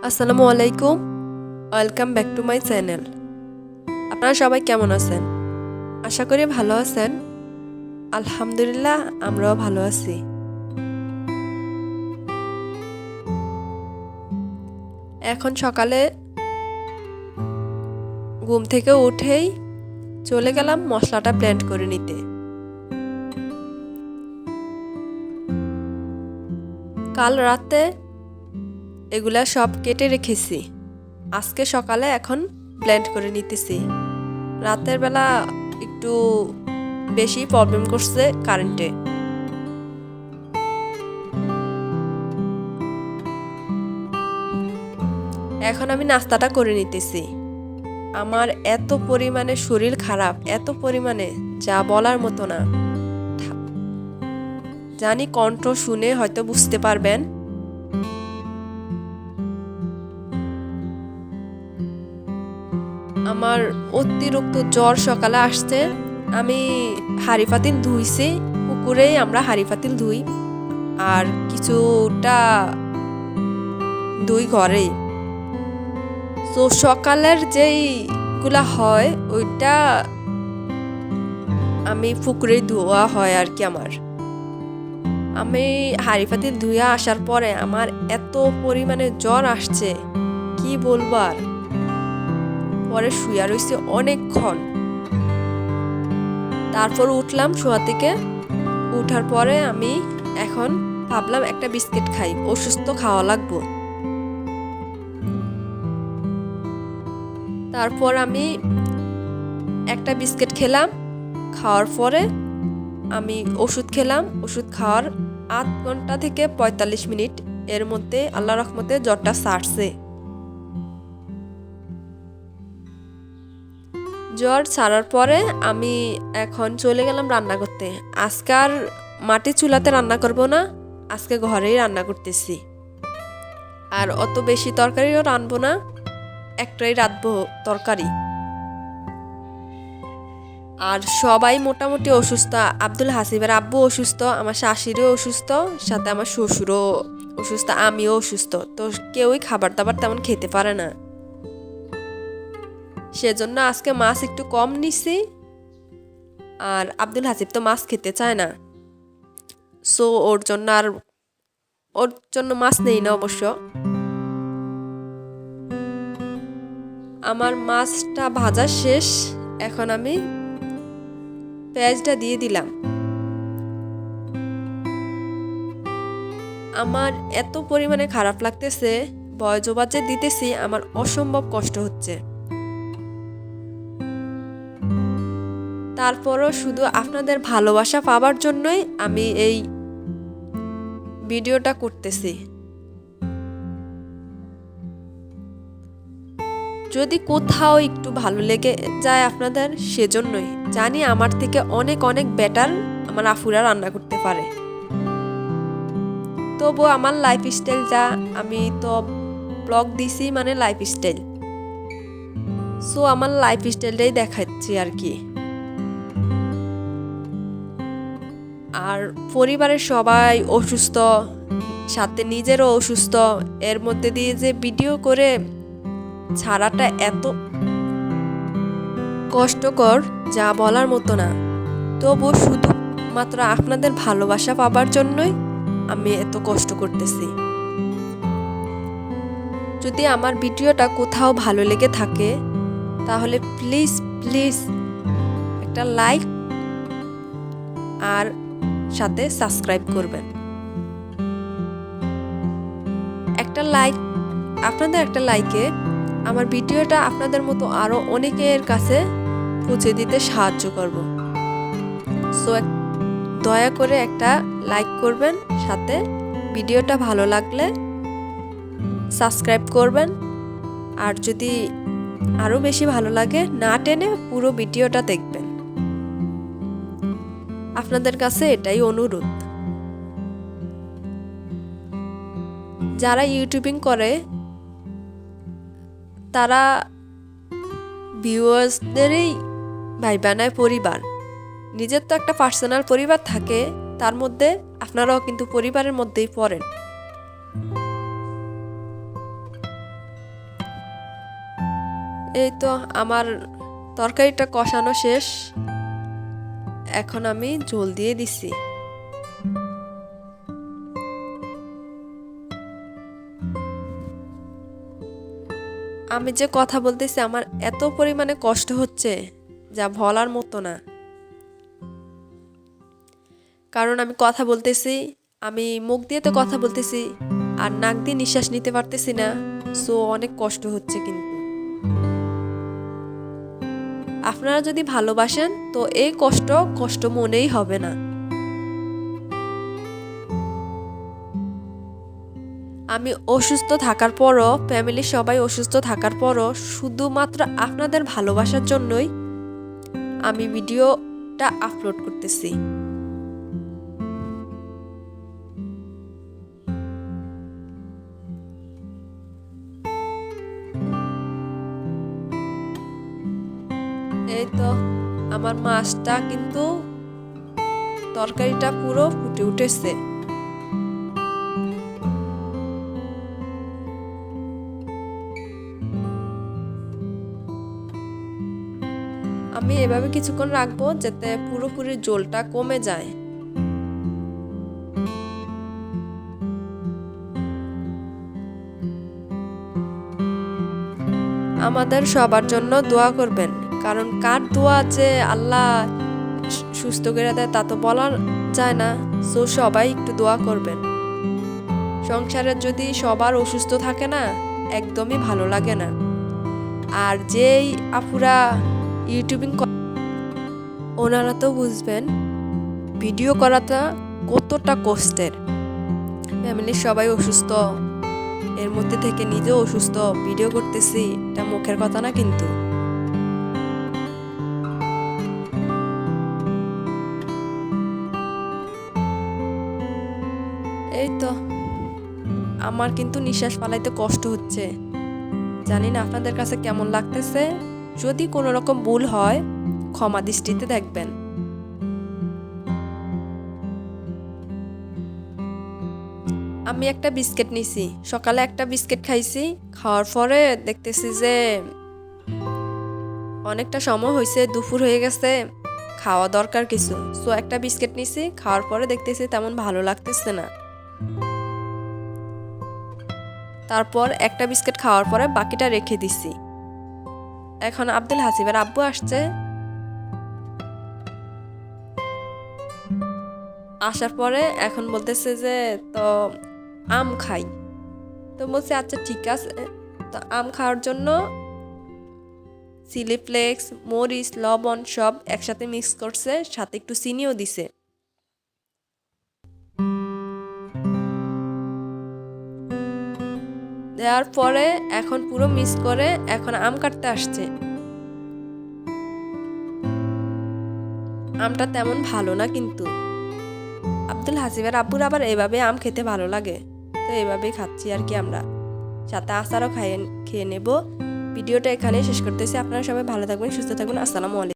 আসসালামু আলাইকুম, welcome back to my channel. আপনারা সবাই কেমন আছেন? আশা করি ভালো আছেন। আলহামদুলিল্লাহ, আমরাও ভালো আছি। এখন সকালে ঘুম থেকে উঠেই চলে গেলাম মশলাটা ব্লেন্ড করে নিতে। কাল রাতে এগুলা সব কেটে রেখেছি, আজকে সকালে এখন ব্লেন্ড করে নিতেছি। রাতের বেলা একটু বেশি প্রবলেম করছে কারেন্টে। এখন আমি নাস্তাটা করে নিতেছি। আমার এত পরিমাণে শরীর খারাপ, এত পরিমাণে যা বলার মতো না। জানি কণ্ঠ শুনে হয়তো বুঝতে পারবেন। আমার অতিরিক্ত জ্বর সকালে আসছে। আমি হাঁড়ি পাতিল ধুইছি, পুকুরেই আমরা হাঁড়ি পাতিল ধুই, আর কিছুটা দুই ঘরেই। তো সকালের যেইগুলা হয় ওইটা আমি পুকুরেই ধোয়া হয় আর কি। আমি হাঁড়ি পাতিল ধুয়ে আসার পরে আমার এত পরিমাণে জ্বর আসছে, কি বলবো আর। পরে শুয়া রইছি অনেকক্ষণ, তারপর উঠলাম শোয়া থেকে। উঠার পরে আমি এখন ভাবলাম একটা বিস্কিট খাই, অসুস্থ খাওয়া লাগবো। তারপর আমি একটা বিস্কিট খেলাম। খাওয়ার পরে আমি ওষুধ খেলাম। ওষুধ খাওয়ার 8 ঘন্টা থেকে 45 মিনিট এর মধ্যে আল্লাহর রহমতে জ্বরটা সারছে। জ্বর ছাড়ার পরে আমি এখন চলে গেলাম রান্না করতে। আজকে আর মাটির চুলাতে রান্না করব না, আজকে ঘরেই রান্না করতেছি। আর অত বেশি তরকারিও রানবো না, একটাই রাঁধবো তরকারি। আর সবাই মোটামুটি অসুস্থ। আব্দুল হাসিবের আব্বু অসুস্থ, আমার শাশুড়িও অসুস্থ, সাথে আমার শ্বশুরও অসুস্থ, আমিও অসুস্থ। তো কেউই খাবার দাবার তেমন খেতে পারে না, সেজন্য আজকে মাছ একটু কম নিছি। আর আব্দুল হাসিব তো মাছ খেতে চায় না, সো ওর জন্য মাছ নেই না অবশ্য। আমার মাছটা ভাজা শেষ, এখন আমি পেঁয়াজটা দিয়ে দিলাম। আমার এত পরিমাণে খারাপ লাগতেছে, ভয়েস ওভার যে দিতেছি আমার অসম্ভব কষ্ট হচ্ছে। তারপরও শুধু আপনাদের ভালোবাসা পাবার জন্যই আমি এই ভিডিওটা করতেছি। যদি কোথাও একটু ভালো লেগে যায় আপনাদের, সেজন্যই। জানি আমার থেকে অনেক অনেক বেটার আমার আফুরা রান্না করতে পারে, তবু আমার লাইফস্টাইল যা, আমি তো ব্লগ দিছি মানে লাইফস্টাইল, সো আমার লাইফস্টাইলটাই দেখাচ্ছি আর কি। আর পরিবারের সবাই অসুস্থ, সাথে নিজেরও অসুস্থ, এর মধ্যে দিয়ে যে ভিডিও করে ছাড়াটা এত কষ্টকর যা বলার মতো না। তবু শুধুমাত্র আপনাদের ভালোবাসা পাবার জন্যই আমি এত কষ্ট করতেছি। যদি আমার ভিডিওটা কোথাও ভালো লেগে থাকে তাহলে প্লিজ প্লিজ একটা লাইক আর সাথে সাবস্ক্রাইব করবেন। একটা লাইক, আপনাদের একটা লাইকে আমার ভিডিওটা আপনাদের মতো আরো অনেকের কাছে পৌঁছে দিতে সাহায্য করব। সো দয়া করে একটা লাইক করবেন, সাথে ভিডিওটা ভালো লাগলে সাবস্ক্রাইব করবেন। আর যদি আরো বেশি ভালো লাগে, না টেনে পুরো ভিডিওটা দেখবেন। আপনাদের কাছে এটাই অনুরোধ। যারা ইউটিউবিং করে তারা ভিউয়ার্সদেরই ভাই বানায় পরিবার। নিজের তো একটা পার্সোনাল পরিবার থাকে, তার মধ্যে আপনারাও কিন্তু পরিবারের মধ্যেই পড়েন। এই তো আমার তরকারিটা কষানো শেষ, এখন আমি ঝোল দিয়ে দিছি। আমি যে কথা বলতেছি আমার এত পরিমাণে কষ্ট হচ্ছে যা বলার মতো না, কারণ আমি কথা বলতেছি, আমি মুখ দিয়ে তো কথা বলতেছি আর নাক দিয়ে নিঃশ্বাস নিতে পারতেছি না, সো অনেক কষ্ট হচ্ছে। কিন্তু আপনারা যদি ভালোবাসেন তো এই কষ্ট মনেই হবে না। আমি অসুস্থ থাকার পরও, ফ্যামিলির সবাই অসুস্থ থাকার পরও শুধুমাত্র আপনাদের ভালোবাসার জন্যই আমি ভিডিওটা আপলোড করতেছি। এই তো আমার মাছটা কিন্তু তরকারিটা পুরো ফুটে উঠেছে। আমি এভাবে কিছুক্ষণ রাখবো যাতে পুরোপুরি ঝোলটা কমে যায়। আমাদের সবার জন্য দোয়া করবেন, কারণ কার দোয়া যে আল্লাহ সুস্থ করে দেয় তা তো বলা যায় না। সো সবাই একটু দোয়া করবেন। সংসারে যদি সবার অসুস্থ থাকে না, একদমই ভালো লাগে না। আর যেই আপুরা ইউটিউবিং ওনারা তো বুঝবেন ভিডিও করাটা কতটা কষ্টের। ফ্যামিলির সবাই অসুস্থ, এর মধ্যে থেকে নিজেও অসুস্থ, ভিডিও করতেছি, এটা মুখের কথা না কিন্তু। এই তো আমার কিন্তু নিঃশ্বাস ফেলাইতে কষ্ট হচ্ছে, জানি না আপনাদের কাছে কেমন লাগতেছে। যদি কোনো রকম ভুল হয় ক্ষমা দৃষ্টিতে দেখবেন। আমি একটা বিস্কিট নিছি, সকালে একটা বিস্কিট খাইছি, খাওয়ার পরে দেখতেছি যে অনেকটা সময় হয়েছে, দুপুর হয়ে গেছে, খাওয়া দরকার কিছু। সো একটা বিস্কিট নিছি, খাওয়ার পরে দেখতেছি তেমন ভালো লাগতেছে না। তারপর একটা বিস্কিট খাওয়ার পরে বাকিটা রেখে দিছি। এখন আব্দুল হাসিবের আব্বু আসছে, আসার পরে এখন বলতেছে যে তো আম খাই। তো বলছে আচ্ছা ঠিক আছে। তো আম খাওয়ার জন্য চিলি ফ্লেক্স, মরিচ, লবণ সব একসাথে মিক্স করছে, সাথে একটু চিনিও দিছে। দেওয়ার পরে এখন পুরো মিক্স করে এখন আম কাটতে আসছে। আমটা তেমন ভালো না কিন্তু। আব্দুল হাসিবের আব্বুর আবার এভাবে আম খেতে ভালো লাগে, তো এভাবেই খাচ্ছি আর কি আমরা। সাথে আচারও খেয়ে নেব। ভিডিওটা এখানেই শেষ করতেছি। আপনারা সবাই ভালো থাকবেন, সুস্থ থাকবেন। আসসালামু আলাইকুম।